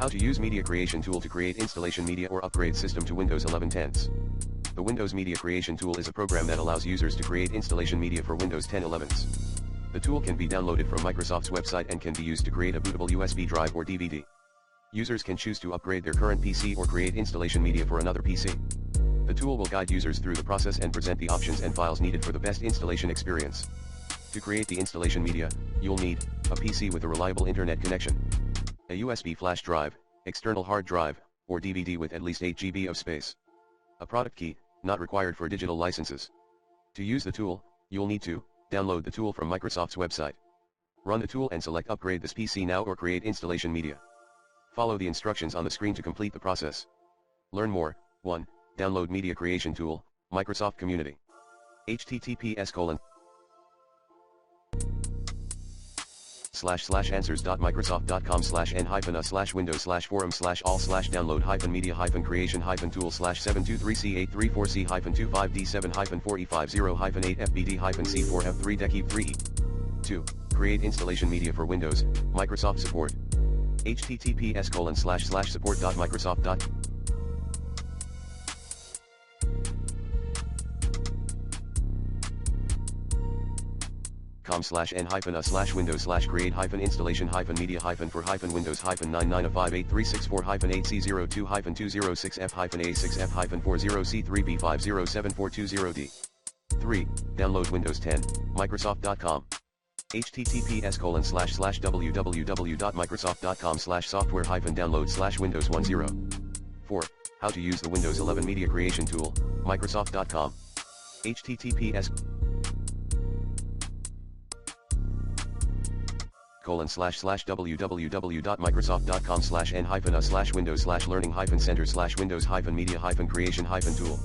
How to use Media Creation Tool to create installation media or upgrade system to Windows 11 10s. The Windows Media Creation Tool is a program that allows users to create installation media for Windows 10 11s. The tool can be downloaded from Microsoft's website and can be used to create a bootable USB drive or DVD. Users can choose to upgrade their current PC or create installation media for another PC. The tool will guide users through the process and present the options and files needed for the best installation experience. To create the installation media, you'll need a PC with a reliable internet connection, a USB flash drive, external hard drive, or DVD with at least 8 GB of space. A product key, not required for digital licenses. To use the tool, you'll need to download the tool from Microsoft's website. Run the tool and select Upgrade this PC now or create installation media. Follow the instructions on the screen to complete the process. Learn more. 1. Download Media Creation Tool, Microsoft Community. https://answers.microsoft.com/n-us/windows/forum/all/download-media-creation tool/723c834505D7-4C-2 Create installation media for Windows, Microsoft support. https://support.microsoft.com -n-us/windows/create-media-for-windows-9958364-836-4-8C02-2060F-4C3B507420D. 3. Download Windows 10, Microsoft.com. https://www.microsoft.com/software-download/Windows 10. 4. How to use the Windows 11 Media Creation Tool, Microsoft.com. https://www.microsoft.com/n-us/windows/learning-center/windows-media-creation-tool